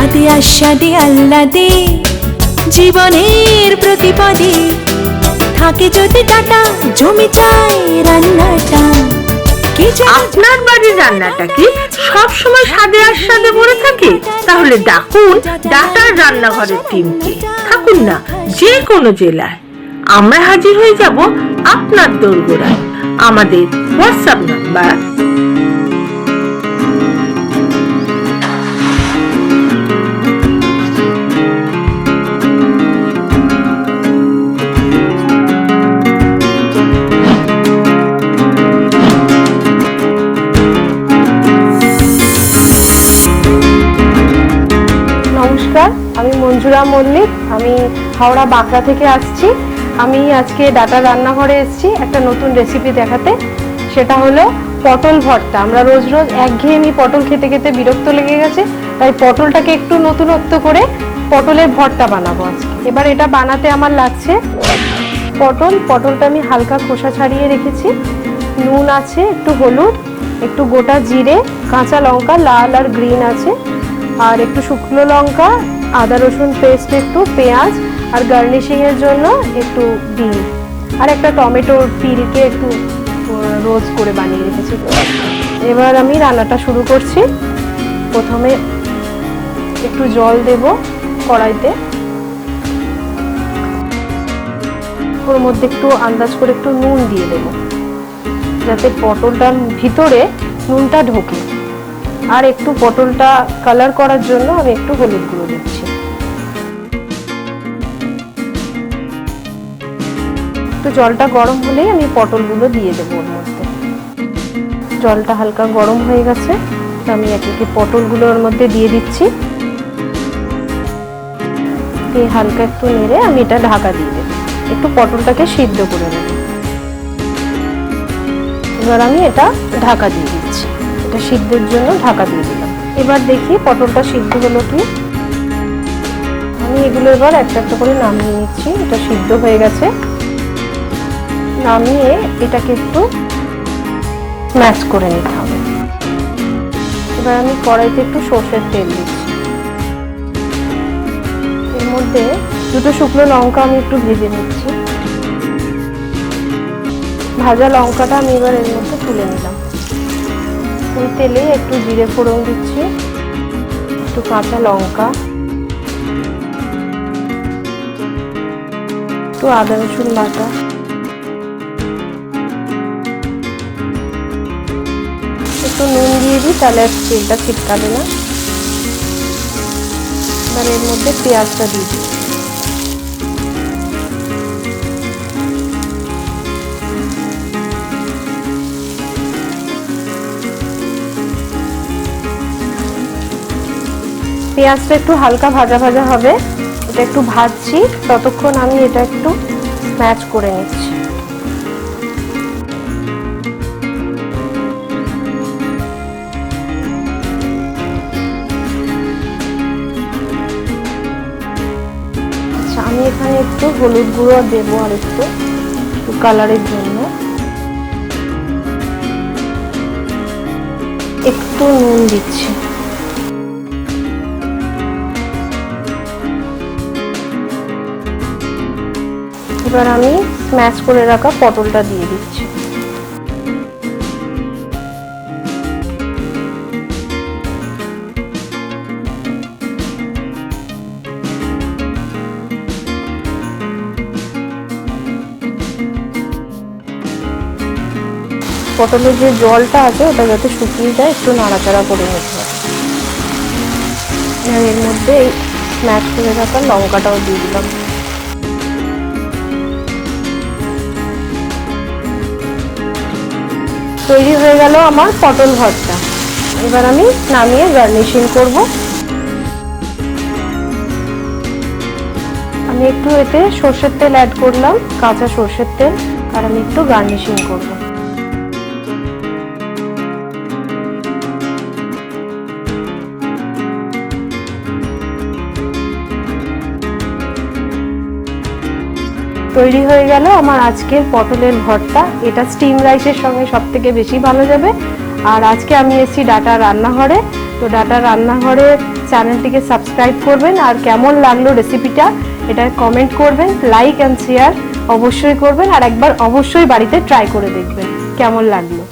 স্বাদে আস্বাদে আহ্লাদে জীবনের প্রতিপদে থাকে যদি ডাটা জমে যায় রান্নাটা। আপনার বাড়ির রান্নাটা কি সব সময় স্বাদে আস্বাদে ভরে থাকে? তাহলে ডাকুন ডাটার রান্নাঘরের টিমকে। থাকুন না যে কোনো জেলায়, আমরা হাজির হয়ে যাব আপনার দোরগোড়ায়। আমাদের হোয়াটসঅ্যাপ নাম্বার আমি মঞ্জুরা মল্লিক, আমি হাওড়া বাঁকড়া থেকে আসছি। আমি আজকে ডাটা রান্নাঘরে এসেছি একটা নতুন রেসিপি দেখাতে, সেটা হলো পটল ভর্তা। আমরা রোজ রোজ একঘেয়েমি পটল খেতে খেতে বিরক্ত লেগে গেছে, তাই পটলটাকে একটু নতুনত্ব করে পটলের ভর্তা বানাবো আজকে। এবার এটা বানাতে আমার লাগছে পটলটা আমি হালকা খোসা ছাড়িয়ে রেখেছি, নুন আছে, একটু হলুদ, একটু গোটা জিরে, কাঁচা লঙ্কা লাল আর গ্রিন আছে, আর একটু শুকনো লঙ্কা, আদা রসুন পেস্ট, একটু পেঁয়াজ, আর গার্নিশিং এর জন্য একটু ডিম, আর একটা টমেটোর পিলকে একটু রোস্ট করে বানিয়ে রেখেছি। এবার আমি রান্নাটা শুরু করছি। প্রথমে একটু জল দেব কড়াইতে, ওর মধ্যে একটু আন্দাজ করে একটু নুন দিয়ে দেব, যাতে পটলটার ভিতরে নুনটা ঢোকে। আর একটু পটলটা কালার করার জন্য আমি একটু হলুদ গুঁড়ো দিচ্ছি। একটু জলটা গরম হলেই আমি পটলগুলো দিয়ে দেবো ওর মধ্যে। জলটা হালকা গরম হয়ে গেছে, আমি একে একে পটলগুলো ওর মধ্যে দিয়ে দিচ্ছি। দিয়ে হালকা একটু নেড়ে আমি এটা ঢাকা দিয়ে দেবো, একটু পটলটাকে সিদ্ধ করে নেব। এবার আমি এটা ঢাকা দিয়ে দিচ্ছি, এটা সিদ্ধের জন্য ঢাকা দিয়ে দিলাম। এবার দেখি পটলটা সিদ্ধ হলো কি। আমি এগুলো এবার একটা একটা করে নামিয়ে নিচ্ছি। এটা সিদ্ধ হয়ে গেছে, নামিয়ে এটাকে একটু ম্যাশ করে নিতে হবে। এবার আমি কড়াইতে একটু সর্ষের তেল দিচ্ছি, এর মধ্যে দুটো শুকনো লঙ্কা আমি একটু ভেজে নিচ্ছি। ভাজা লঙ্কাটা আমি এবার এর মধ্যে তুলে নিলাম। ওই তেলে একটু জিরে ফোড়ন দিচ্ছি, একটু কাঁচা লঙ্কা, একটু আদা রসুন বাটা, একটু নুন দিয়ে দিই, তাহলে তেলটা ছিটকাবে না। এবার এর মধ্যে পেঁয়াজটা দিয়ে দিই। পেঁয়াজটা একটু হালকা ভাজা ভাজা হবে, এটা একটু ভাজছি, ততক্ষণ আমি এটা একটু ম্যাশ করে নিচ্ছি। আচ্ছা, আমি এখানে একটু হলুদ গুঁড়ো দেবো আর একটু কালারের জন্য, একটু নুন দিচ্ছি। এবার আমি স্ম্যাশ করে রাখা পটলটা দিয়ে দিচ্ছি। পটলের যে জলটা আছে ওটা যাতে শুকিয়ে যায়, একটু নাড়াচাড়া করে নিতে হবে। এর মধ্যে এই স্ম্যাশ করে রাখা লঙ্কাটাও দিয়ে দিলাম। তৈরি হয়ে গেল আমার পটল ভর্তা। এবার আমি নামিয়ে গার্নিশিং করব। আমি একটু এতে সর্ষের তেল অ্যাড করলাম, কাঁচা সর্ষের তেল, আর আমি একটু গার্নিশিং করব। তৈরি হয়ে গেল আমার আজকের পটলের ভর্তা। এটা স্টিম রাইসের সঙ্গে সবথেকে বেশি ভালো যাবে। আর আজকে আমি এসেছি ডাটা রান্নাঘরে, তো ডাটার রান্নাঘরে চ্যানেলটিকে সাবস্ক্রাইব করবেন, আর কেমন লাগলো রেসিপিটা এটা কমেন্ট করবেন, লাইক অ্যান্ড শেয়ার অবশ্যই করবেন, আর একবার অবশ্যই বাড়িতে ট্রাই করে দেখবেন কেমন লাগলো।